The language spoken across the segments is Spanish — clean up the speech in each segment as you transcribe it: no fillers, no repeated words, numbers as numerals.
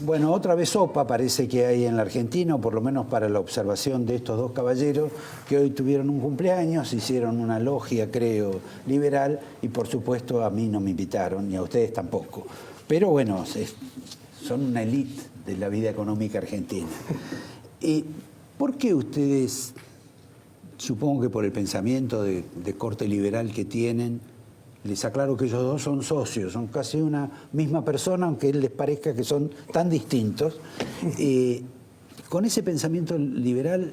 Bueno, otra vez sopa parece que hay en la Argentina, o por lo menos para la observación de estos dos caballeros que hoy tuvieron un cumpleaños, hicieron una logia, creo, liberal, y por supuesto a mí no me invitaron, ni a ustedes tampoco. Pero bueno, son una élite de la vida económica argentina. ¿Por qué ustedes, supongo que por el pensamiento de corte liberal que tienen, les aclaro que ellos dos son socios, son casi una misma persona, aunque les parezca que son tan distintos, con ese pensamiento liberal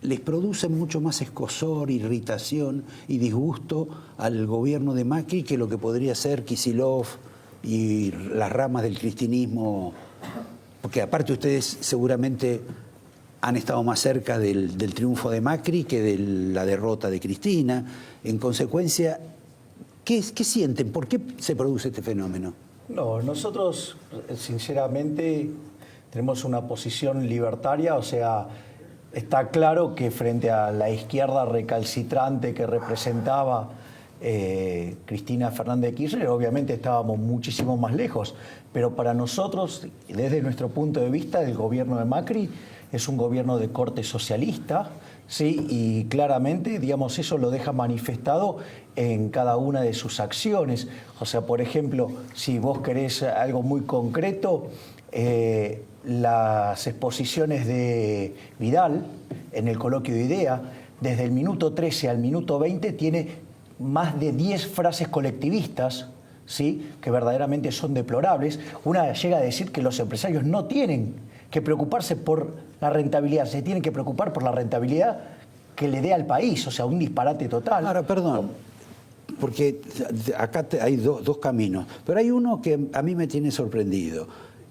les produce mucho más escozor, irritación y disgusto al gobierno de Macri que lo que podría ser Kicillof y las ramas del cristinismo, porque aparte ustedes seguramente han estado más cerca del triunfo de Macri que de la derrota de Cristina. En consecuencia, ¿qué sienten? ¿Por qué se produce este fenómeno? No, nosotros sinceramente tenemos una posición libertaria, o sea, está claro que frente a la izquierda recalcitrante que representaba Cristina Fernández de Kirchner, obviamente estábamos muchísimo más lejos, pero para nosotros, desde nuestro punto de vista, el gobierno de Macri es un gobierno de corte socialista, ¿sí? Y claramente, digamos, eso lo deja manifestado en cada una de sus acciones. O sea, por ejemplo, si vos querés algo muy concreto, las exposiciones de Vidal en el coloquio de IDEA, desde el minuto 13 al minuto 20, tiene más de 10 frases colectivistas, ¿sí? Que verdaderamente son deplorables. Una llega a decir que los empresarios no tienen que preocuparse por la rentabilidad, se tienen que preocupar por la rentabilidad que le dé al país, o sea, un disparate total. Ahora, perdón, porque acá hay dos caminos, pero hay uno que a mí me tiene sorprendido,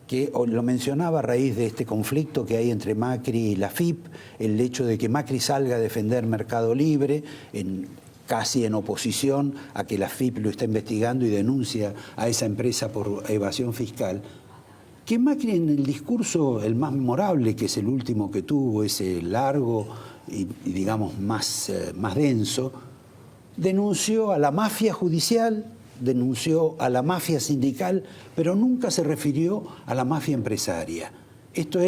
que lo mencionaba a raíz de este conflicto que hay entre Macri y la FIP, el hecho de que Macri salga a defender Mercado Libre, casi en oposición a que la FIP lo está investigando y denuncia a esa empresa por evasión fiscal. Que Macri en el discurso, el más memorable, que es el último que tuvo, ese largo y digamos más denso, denunció a la mafia judicial, denunció a la mafia sindical, pero nunca se refirió a la mafia empresaria. Esto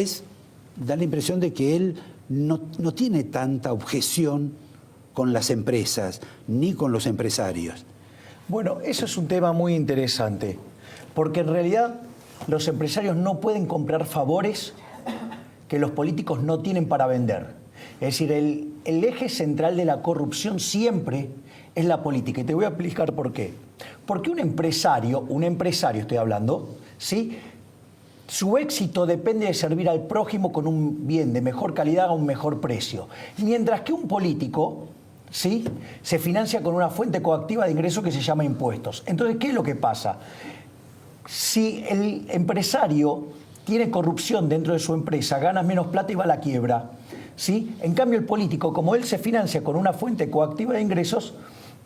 da la impresión de que él no tiene tanta objeción con las empresas, ni con los empresarios. Bueno, eso es un tema muy interesante, porque en realidad los empresarios no pueden comprar favores que los políticos no tienen para vender. Es decir, el eje central de la corrupción siempre es la política. Y te voy a explicar por qué. Porque un empresario estoy hablando, ¿sí? Su éxito depende de servir al prójimo con un bien de mejor calidad a un mejor precio. Mientras que un político, ¿sí?, se financia con una fuente coactiva de ingresos que se llama impuestos. Entonces, ¿qué es lo que pasa? Si el empresario tiene corrupción dentro de su empresa, gana menos plata y va a la quiebra, ¿sí? En cambio, el político, como él se financia con una fuente coactiva de ingresos,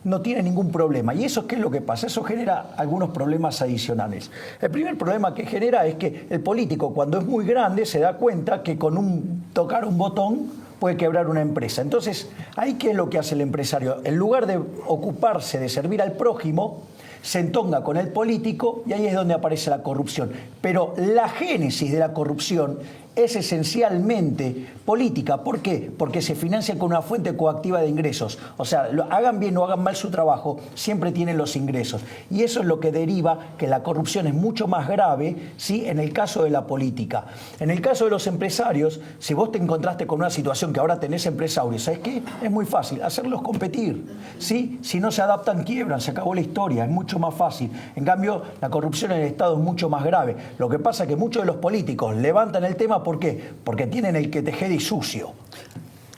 no tiene ningún problema. ¿Y eso qué es lo que pasa? Eso genera algunos problemas adicionales. El primer problema que genera es que el político, cuando es muy grande, se da cuenta que con tocar un botón puede quebrar una empresa. Entonces, ¿ahí qué es lo que hace el empresario? En lugar de ocuparse de servir al prójimo, se entonga con el político y ahí es donde aparece la corrupción. Pero la génesis de la corrupción es esencialmente política. ¿Por qué? Porque se financia con una fuente coactiva de ingresos. O sea, hagan bien o hagan mal su trabajo, siempre tienen los ingresos. Y eso es lo que deriva que la corrupción es mucho más grave, ¿sí?, en el caso de la política. En el caso de los empresarios, si vos te encontraste con una situación que ahora tenés empresarios, ¿sabes qué? Es muy fácil, hacerlos competir, ¿sí? Si no se adaptan, quiebran, se acabó la historia, es mucho más fácil. En cambio, la corrupción en el Estado es mucho más grave. Lo que pasa es que muchos de los políticos levantan el tema, ¿por qué? Porque tienen el que tejede y sucio.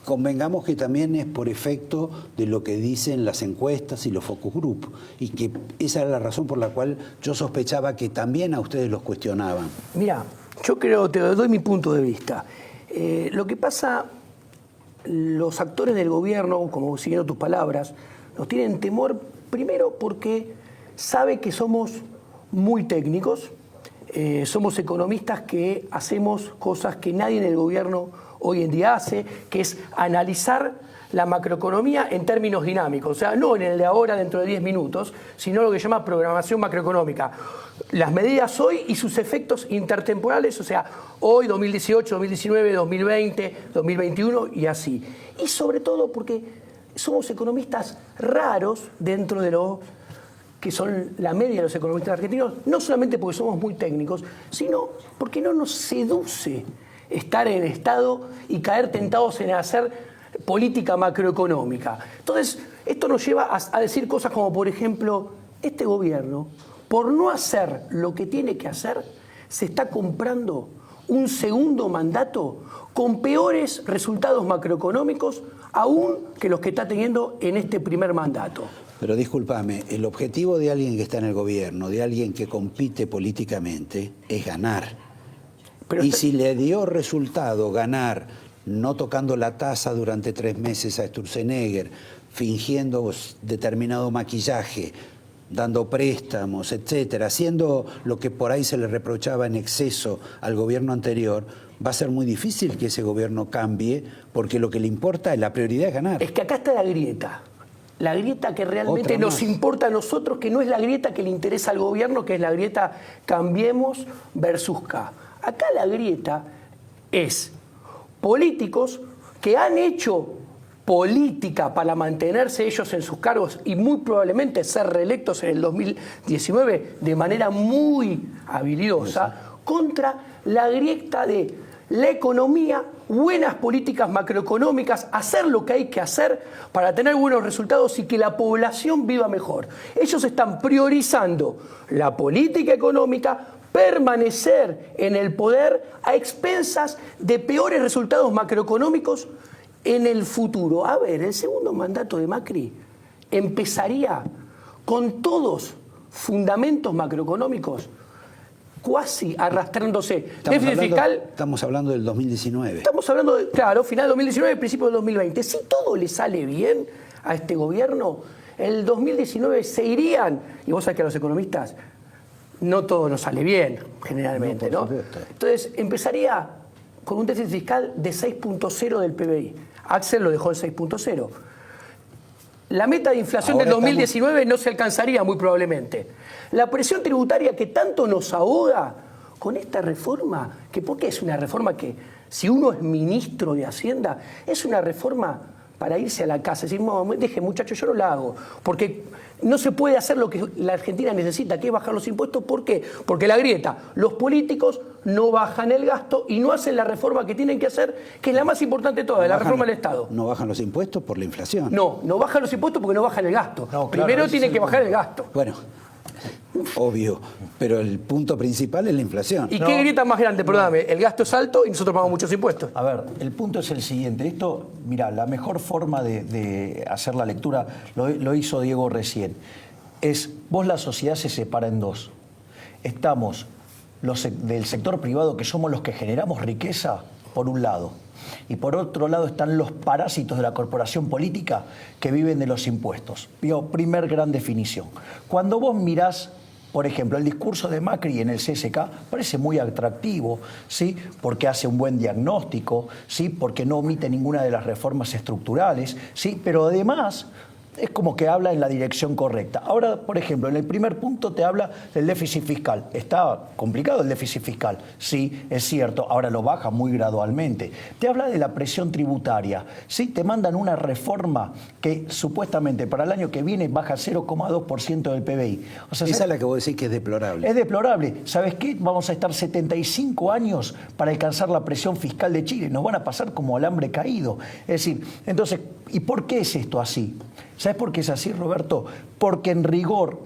Convengamos que también es por efecto de lo que dicen las encuestas y los focus group, y que esa era la razón por la cual yo sospechaba que también a ustedes los cuestionaban. Mira, yo creo, te doy mi punto de vista. Lo que pasa, los actores del gobierno, como siguiendo tus palabras, nos tienen temor, primero porque sabe que somos muy técnicos, somos economistas que hacemos cosas que nadie en el gobierno hoy en día hace, que es analizar la macroeconomía en términos dinámicos, o sea, no en el de ahora dentro de 10 minutos, sino lo que se llama programación macroeconómica. Las medidas hoy y sus efectos intertemporales, o sea, hoy, 2018, 2019, 2020, 2021 y así. Y sobre todo porque somos economistas raros dentro de lo que son la media de los economistas argentinos, no solamente porque somos muy técnicos, sino porque no nos seduce estar en estado y caer tentados en hacer política macroeconómica. Entonces, esto nos lleva a decir cosas como, por ejemplo, este gobierno, por no hacer lo que tiene que hacer, se está comprando un segundo mandato con peores resultados macroeconómicos aún que los que está teniendo en este primer mandato. Pero discúlpame, el objetivo de alguien que está en el gobierno, de alguien que compite políticamente, es ganar. Y si le dio resultado ganar, no tocando la taza durante 3 meses a Sturzenegger, fingiendo determinado maquillaje, dando préstamos, etcétera, haciendo lo que por ahí se le reprochaba en exceso al gobierno anterior, va a ser muy difícil que ese gobierno cambie, porque lo que le importa, la prioridad es ganar. Es que acá está la grieta que realmente nos importa a nosotros, que no es la grieta que le interesa al gobierno, que es la grieta Cambiemos versus K. Acá la grieta es políticos que han hecho política para mantenerse ellos en sus cargos y muy probablemente ser reelectos en el 2019 de manera muy habilidosa, contra la grieta de la economía, buenas políticas macroeconómicas, hacer lo que hay que hacer para tener buenos resultados y que la población viva mejor. Ellos están priorizando la política económica, permanecer en el poder a expensas de peores resultados macroeconómicos en el futuro. A ver, el segundo mandato de Macri empezaría con todos fundamentos macroeconómicos cuasi arrastrándose. Déficit fiscal. Estamos hablando del 2019. Estamos hablando de, claro, final de 2019, principio del 2020. Si todo le sale bien a este gobierno, el 2019 se irían, y vos sabés que a los economistas no todo nos sale bien, generalmente, ¿no? Entonces, empezaría con un déficit fiscal de 6.0 del PBI. Axel lo dejó en 6.0. La meta de inflación del 2019 no se alcanzaría muy probablemente. La presión tributaria que tanto nos ahoga con esta reforma, que porque es una reforma que, si uno es ministro de Hacienda, es una reforma para irse a la casa, decir, no, deje muchachos, yo no la hago, porque no se puede hacer lo que la Argentina necesita, que es bajar los impuestos. ¿Por qué? Porque la grieta, los políticos no bajan el gasto y no hacen la reforma que tienen que hacer, que es la más importante de todas, la reforma del Estado. No bajan los impuestos por la inflación. No bajan los impuestos porque no bajan el gasto. No, claro, primero tienen que bajar el gasto. Bueno, obvio, pero el punto principal es la inflación. ¿Y qué grieta más grande? Perdóname, el gasto es alto y nosotros pagamos muchos impuestos. A ver, el punto es el siguiente. Esto, mira, la mejor forma de hacer la lectura lo hizo Diego recién. Vos la sociedad se separa en dos. Estamos los del sector privado, que somos los que generamos riqueza, por un lado. Y por otro lado están los parásitos de la corporación política que viven de los impuestos. Primer gran definición. Cuando vos mirás, por ejemplo, el discurso de Macri en el CSK parece muy atractivo, ¿sí? Porque hace un buen diagnóstico, ¿sí? Porque no omite ninguna de las reformas estructurales, ¿sí? Pero además es como que habla en la dirección correcta. Ahora, por ejemplo, en el primer punto te habla del déficit fiscal. Está complicado el déficit fiscal, sí, es cierto, ahora lo baja muy gradualmente. Te habla de la presión tributaria, sí, te mandan una reforma que supuestamente para el año que viene baja 0,2% del PBI. O sea, esa es la que vos decís que es deplorable. Es deplorable. ¿Sabes qué? Vamos a estar 75 años para alcanzar la presión fiscal de Chile. Nos van a pasar como alambre caído. Es decir, entonces, ¿y por qué es esto así? ¿Sabes por qué es así, Roberto? Porque en rigor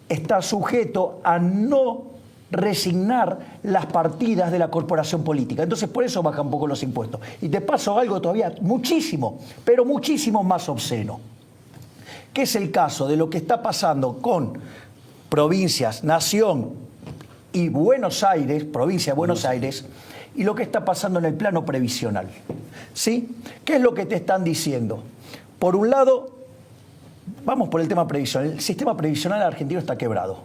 está sujeto a no resignar las partidas de la corporación política. Entonces, por eso baja un poco los impuestos. Y te paso algo todavía muchísimo, pero muchísimo más obsceno, que es el caso de lo que está pasando con provincias, Nación y Buenos Aires, provincia de Buenos Aires, y lo que está pasando en el plano previsional. ¿Sí? ¿Qué es lo que te están diciendo? Por un lado, vamos por el tema previsional. El sistema previsional argentino está quebrado.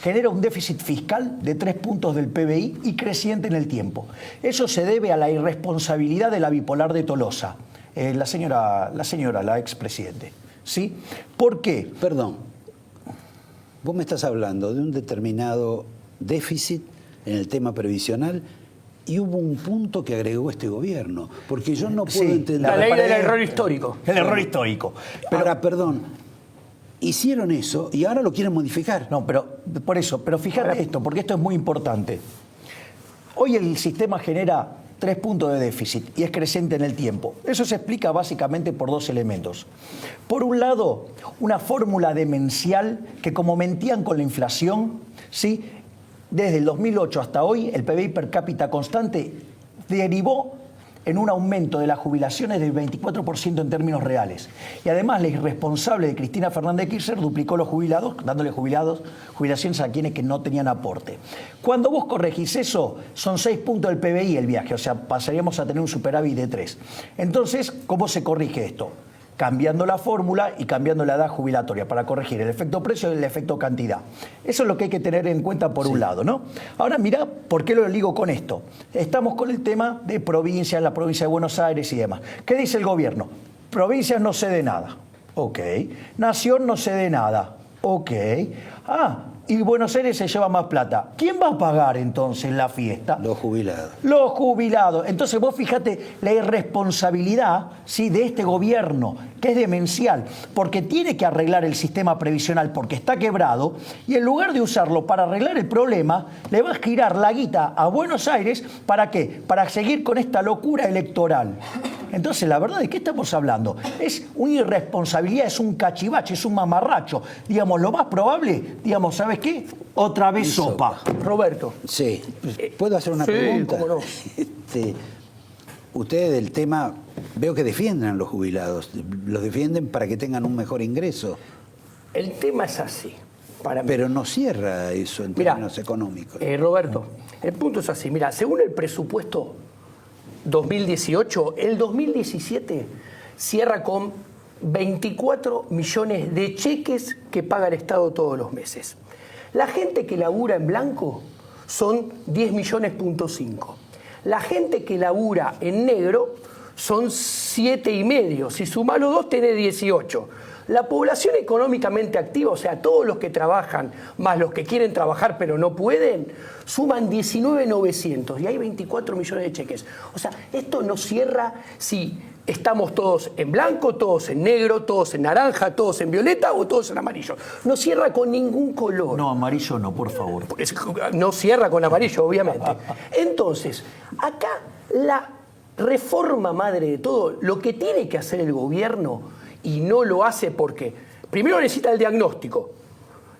Genera un déficit fiscal de 3 puntos del PBI y creciente en el tiempo. Eso se debe a la irresponsabilidad de la bipolar de Tolosa. la expresidente. ¿Sí? ¿Por qué? Perdón, vos me estás hablando de un determinado déficit en el tema previsional y hubo un punto que agregó este gobierno, porque yo no puedo entender... La ley del error histórico. El error histórico. Ahora, perdón, hicieron eso y ahora lo quieren modificar. No, pero por eso, pero fíjate esto, porque esto es muy importante. Hoy el sistema genera 3 puntos de déficit y es creciente en el tiempo. Eso se explica básicamente por 2 elementos. Por un lado, una fórmula demencial que, como mentían con la inflación, ¿sí?, desde el 2008 hasta hoy, el PBI per cápita constante derivó en un aumento de las jubilaciones del 24% en términos reales. Y además, la irresponsable de Cristina Fernández de Kirchner duplicó los jubilados, dándole jubilaciones a quienes que no tenían aporte. Cuando vos corregís eso, son 6 puntos del PBI el viaje, o sea, pasaríamos a tener un superávit de 3. Entonces, ¿cómo se corrige esto? Cambiando la fórmula y cambiando la edad jubilatoria para corregir el efecto precio y el efecto cantidad. Eso es lo que hay que tener en cuenta por un lado, ¿no? Ahora mirá, ¿por qué lo ligo con esto? Estamos con el tema de provincias, la provincia de Buenos Aires y demás. ¿Qué dice el gobierno? Provincias no cede nada. Ok. Nación no cede nada. Ok. Y Buenos Aires se lleva más plata. ¿Quién va a pagar entonces la fiesta? Los jubilados. Los jubilados. Entonces vos fíjate la irresponsabilidad, ¿sí?, de este gobierno, que es demencial, porque tiene que arreglar el sistema previsional porque está quebrado, y en lugar de usarlo para arreglar el problema, le va a girar la guita a Buenos Aires. ¿Para qué? Para seguir con esta locura electoral. Entonces, la verdad, ¿de qué estamos hablando? Es una irresponsabilidad, es un cachivache, es un mamarracho. Digamos, lo más probable, digamos, ¿sabes qué? Otra vez sopa. Roberto. Sí. ¿Puedo hacer una sí, pregunta? cómo no. Ustedes del tema, veo que defienden a los jubilados. Los defienden para que tengan un mejor ingreso. El tema es así, para mí. Pero no cierra eso en términos económicos. Roberto, el punto es así. Mira, según el presupuesto 2018, el 2017 cierra con 24 millones de cheques que paga el Estado todos los meses. La gente que labura en blanco son 10 millones.5. La gente que labura en negro son 7,5. Si sumás los dos, tenés 18. La población económicamente activa, o sea, todos los que trabajan, más los que quieren trabajar pero no pueden, suman 19,900 y hay 24 millones de cheques. O sea, esto no cierra si estamos todos en blanco, todos en negro, todos en naranja, todos en violeta o todos en amarillo. No cierra con ningún color. No, amarillo no, por favor. No cierra con amarillo, obviamente. Entonces, acá la reforma madre de todo, lo que tiene que hacer el gobierno, y no lo hace porque primero necesita el diagnóstico,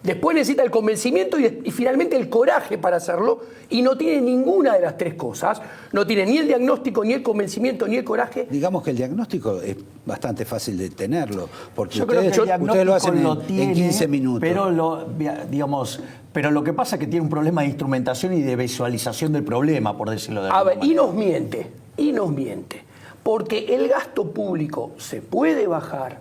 después necesita el convencimiento y finalmente el coraje para hacerlo, y no tiene ninguna de las 3 cosas. No tiene ni el diagnóstico, ni el convencimiento, ni el coraje. Digamos que el diagnóstico es bastante fácil de tenerlo, porque Yo creo que ustedes lo hacen tiene, en 15 minutos. Pero lo que pasa es que tiene un problema de instrumentación y de visualización del problema, por decirlo de alguna manera. Y nos miente. Porque el gasto público se puede bajar,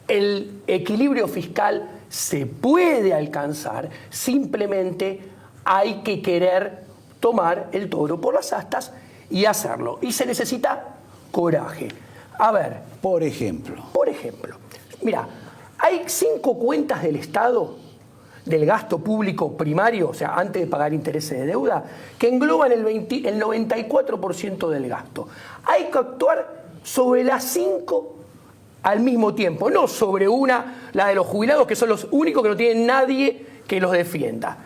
el equilibrio fiscal se puede alcanzar, simplemente hay que querer tomar el toro por las astas y hacerlo. Y se necesita coraje. A ver. Por ejemplo, mira, hay 5 cuentas del Estado del gasto público primario, o sea, antes de pagar intereses de deuda, que engloban el 94% del gasto. Hay que actuar sobre las 5 al mismo tiempo, no sobre una, la de los jubilados, que son los únicos que no tienen nadie que los defienda.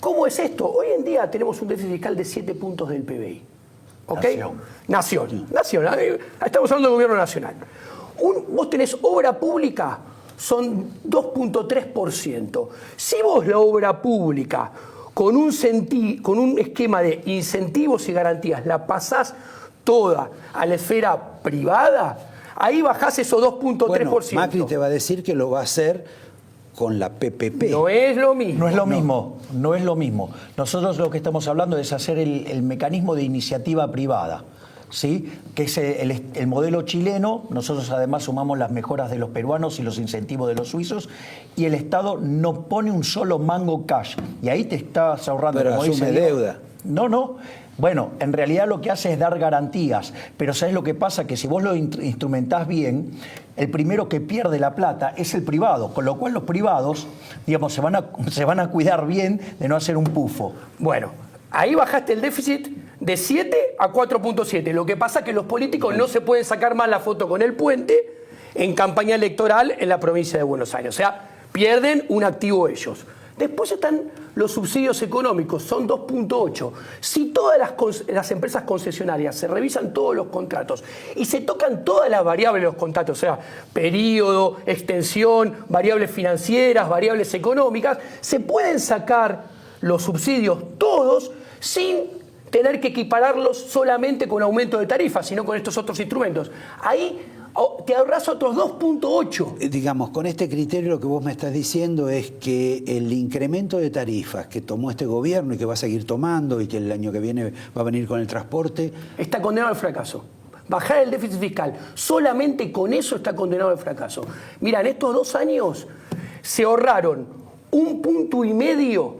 ¿Cómo es esto? Hoy en día tenemos un déficit fiscal de 7 puntos del PBI. ¿Ok? Nación. Estamos hablando del gobierno nacional. Vos tenés obra pública, son 2,3%. Si vos la obra pública con un esquema de incentivos y garantías la pasás toda a la esfera privada, ahí bajás esos 2,3%. Bueno, Macri te va a decir que lo va a hacer con la PPP. No es lo mismo. No es lo mismo. Nosotros lo que estamos hablando es hacer el mecanismo de iniciativa privada, ¿sí? Que es el modelo chileno. Nosotros además sumamos las mejoras de los peruanos y los incentivos de los suizos, y el Estado no pone un solo mango cash. Y ahí te estás ahorrando. Pero como asume dice Diego. deuda. No. Bueno, en realidad lo que hace es dar garantías, pero ¿sabes lo que pasa? Que si vos lo instrumentás bien, el primero que pierde la plata es el privado, con lo cual los privados, digamos, se van a cuidar bien de no hacer un pufo. Bueno, ahí bajaste el déficit de 7 a 4.7. Lo que pasa es que los políticos no se pueden sacar más la foto con el puente en campaña electoral en la provincia de Buenos Aires. O sea, pierden un activo ellos. Después están los subsidios económicos, son 2.8. Si todas las empresas concesionarias se revisan todos los contratos y se tocan todas las variables de los contratos, o sea, periodo, extensión, variables financieras, variables económicas, se pueden sacar los subsidios todos sin tener que equipararlos solamente con aumento de tarifas, sino con estos otros instrumentos. Ahí te ahorras otros 2.8. Digamos, con este criterio lo que vos me estás diciendo es que el incremento de tarifas que tomó este gobierno y que va a seguir tomando y que el año que viene va a venir con el transporte... Está condenado al fracaso. Bajar el déficit fiscal, solamente con eso está condenado al fracaso. Mira, en estos 2 años se ahorraron 1,5 puntos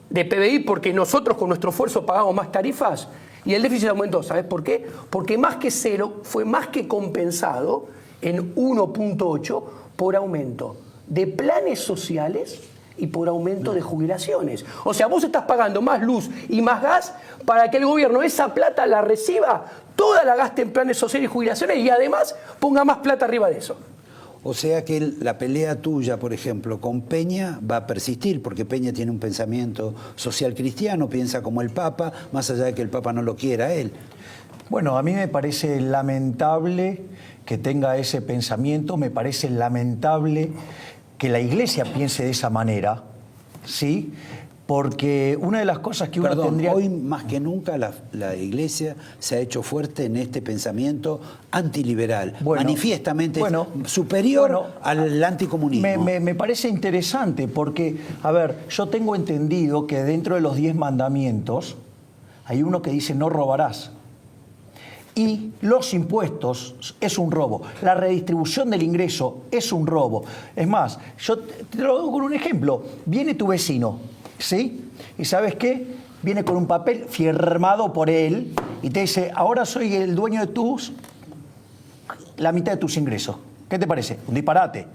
de PBI porque nosotros con nuestro esfuerzo pagamos más tarifas. Y el déficit aumentó, ¿sabes por qué? Porque más que cero fue más que compensado en 1.8 por aumento de planes sociales y por aumento de jubilaciones. O sea, vos estás pagando más luz y más gas para que el gobierno esa plata la reciba, toda la gaste en planes sociales y jubilaciones y además ponga más plata arriba de eso. O sea que la pelea tuya, por ejemplo, con Peña va a persistir, porque Peña tiene un pensamiento social cristiano, piensa como el Papa, más allá de que el Papa no lo quiera a él. Bueno, a mí me parece lamentable que tenga ese pensamiento, me parece lamentable que la Iglesia piense de esa manera, ¿sí? Porque una de las cosas que uno tendría... Hoy más que nunca la Iglesia se ha hecho fuerte en este pensamiento antiliberal, manifiestamente superior al anticomunismo. Me parece interesante porque, a ver, yo tengo entendido que dentro de los 10 mandamientos hay uno que dice no robarás. Y los impuestos es un robo. La redistribución del ingreso es un robo. Es más, yo te lo doy con un ejemplo. Viene tu vecino, ¿sí? ¿Y sabes qué? Viene con un papel firmado por él y te dice, ahora soy el dueño de la mitad de tus ingresos. ¿Qué te parece? Un disparate.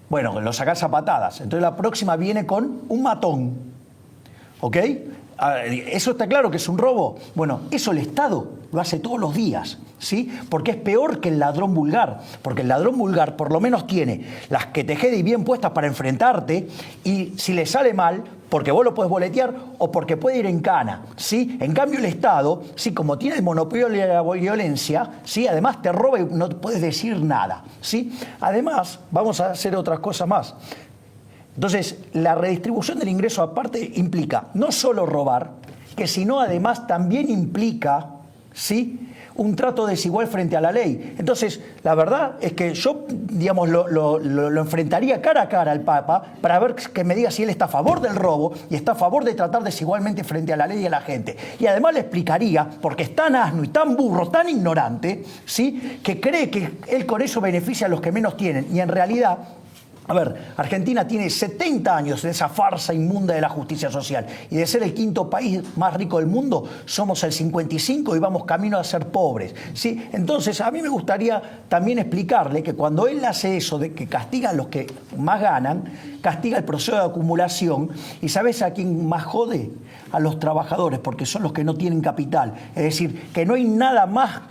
Bueno, lo sacás a patadas. Entonces la próxima viene con un matón. ¿Ok? ¿Eso está claro que es un robo? Bueno, eso el Estado lo hace todos los días, ¿sí? Porque es peor que el ladrón vulgar, porque el ladrón vulgar por lo menos tiene las que te queden bien puestas para enfrentarte y si le sale mal, porque vos lo podés boletear o porque puede ir en cana, ¿sí? En cambio el Estado, ¿sí? Como tiene el monopolio de la violencia, ¿sí? Además te roba y no puedes decir nada, ¿sí? Además, vamos a hacer otras cosas más. Entonces, la redistribución del ingreso aparte implica no solo robar, que sino además también implica, ¿sí?, un trato desigual frente a la ley. Entonces, la verdad es que yo, digamos, lo enfrentaría cara a cara al Papa para ver que me diga si él está a favor del robo y está a favor de tratar desigualmente frente a la ley y a la gente. Y además le explicaría, porque es tan asno y tan burro, tan ignorante, ¿sí?, que cree que él con eso beneficia a los que menos tienen. Y en realidad... A ver, Argentina tiene 70 años de esa farsa inmunda de la justicia social y de ser el 5º país más rico del mundo, somos el 55 y vamos camino a ser pobres, ¿sí? Entonces, a mí me gustaría también explicarle que cuando él hace eso de que castiga a los que más ganan, castiga el proceso de acumulación y ¿sabes a quién más jode? A los trabajadores, porque son los que no tienen capital. Es decir, que no hay nada más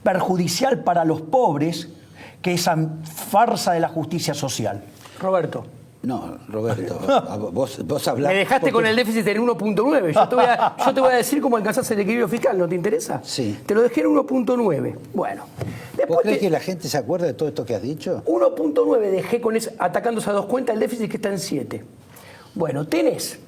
perjudicial para los pobres que esa farsa de la justicia social. Roberto. No, Roberto, vos hablás... Me dejaste con el déficit en 1.9. Yo te voy a decir cómo alcanzás el equilibrio fiscal, ¿no te interesa? Sí. Te lo dejé en 1.9. Bueno. ¿Vos crees que la gente se acuerda de todo esto que has dicho? 1.9 dejé con atacando esas 2 cuentas el déficit que está en 7. Bueno, tenés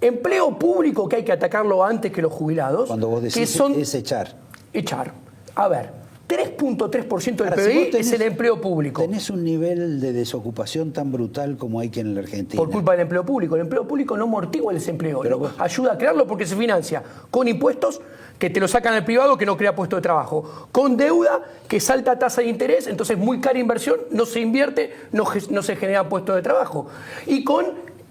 empleo público que hay que atacarlo antes que los jubilados. Cuando vos decís es echar. Echar. A ver. 3.3% del PBI es el empleo público. Tenés un nivel de desocupación tan brutal como hay que en la Argentina. Por culpa del empleo público. El empleo público no amortigua el desempleo. Pero ayuda a crearlo porque se financia con impuestos que te lo sacan al privado que no crea puesto de trabajo. Con deuda que salta tasa de interés, entonces muy cara inversión, no se invierte, no se genera puestos de trabajo. Y con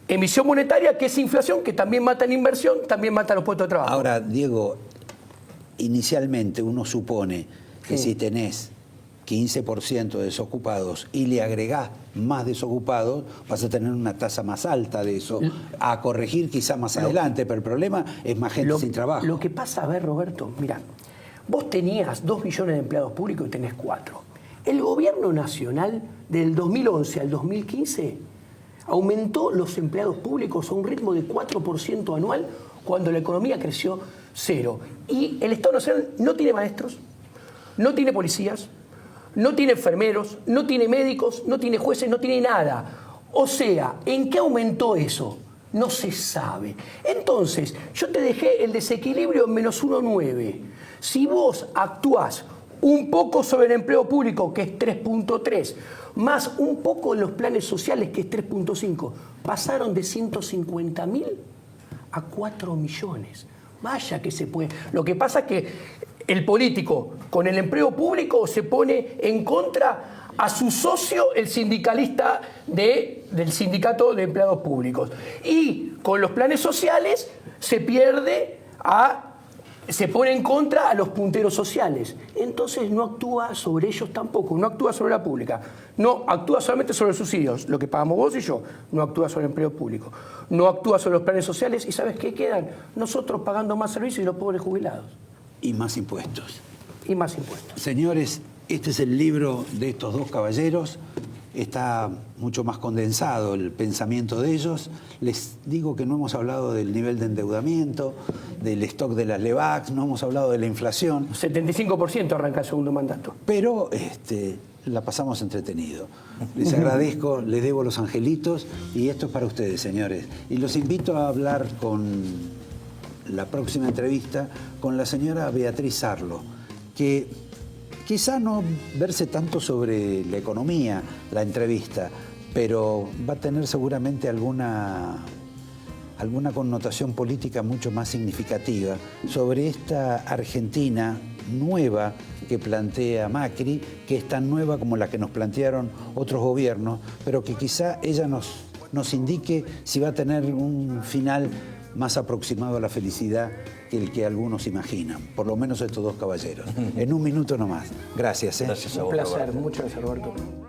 emisión monetaria, que es inflación, que también mata la inversión, también mata los puestos de trabajo. Ahora, Diego, inicialmente uno supone que Sí. si tenés 15% de desocupados y le agregás más desocupados, vas a tener una tasa más alta de eso, a corregir quizá más adelante, pero el problema es más gente sin trabajo. Lo que pasa, a ver, Roberto, mira, vos tenías 2 millones de empleados públicos y tenés 4. El gobierno nacional, del 2011 al 2015, aumentó los empleados públicos a un ritmo de 4% anual cuando la economía creció 0. Y el Estado Nacional no tiene maestros, no tiene policías, no tiene enfermeros, no tiene médicos, no tiene jueces, no tiene nada. O sea, ¿en qué aumentó eso? No se sabe. Entonces, yo te dejé el desequilibrio en menos 1,9. Si vos actuás un poco sobre el empleo público, que es 3.3, más un poco en los planes sociales, que es 3.5, pasaron de 150.000 a 4 millones. Vaya que se puede. Lo que pasa es que el político con el empleo público se pone en contra a su socio, el sindicalista del sindicato de empleados públicos. Y con los planes sociales se pone en contra a los punteros sociales. Entonces no actúa sobre ellos tampoco, no actúa sobre la pública. No actúa solamente sobre los subsidios, lo que pagamos vos y yo. No actúa sobre el empleo público. No actúa sobre los planes sociales. ¿Y sabes qué quedan? Nosotros pagando más servicios y los pobres jubilados. Y más impuestos. Y más impuestos. Señores, este es el libro de estos dos caballeros. Está mucho más condensado el pensamiento de ellos. Les digo que no hemos hablado del nivel de endeudamiento, del stock de las LEVAX, no hemos hablado de la inflación. 75% arranca el segundo mandato. Pero la pasamos entretenido. Les agradezco, les debo los angelitos y esto es para ustedes, señores. Y los invito a hablar con la próxima entrevista con la señora Beatriz Sarlo, que quizá no verse tanto sobre la economía, la entrevista, pero va a tener seguramente alguna connotación política mucho más significativa sobre esta Argentina nueva que plantea Macri, que es tan nueva como la que nos plantearon otros gobiernos, pero que quizá ella nos indique si va a tener un final más aproximado a la felicidad que el que algunos imaginan, por lo menos estos dos caballeros. En un minuto nomás. Gracias. Gracias a vos, Un placer, Roberto. muchas gracias, Roberto.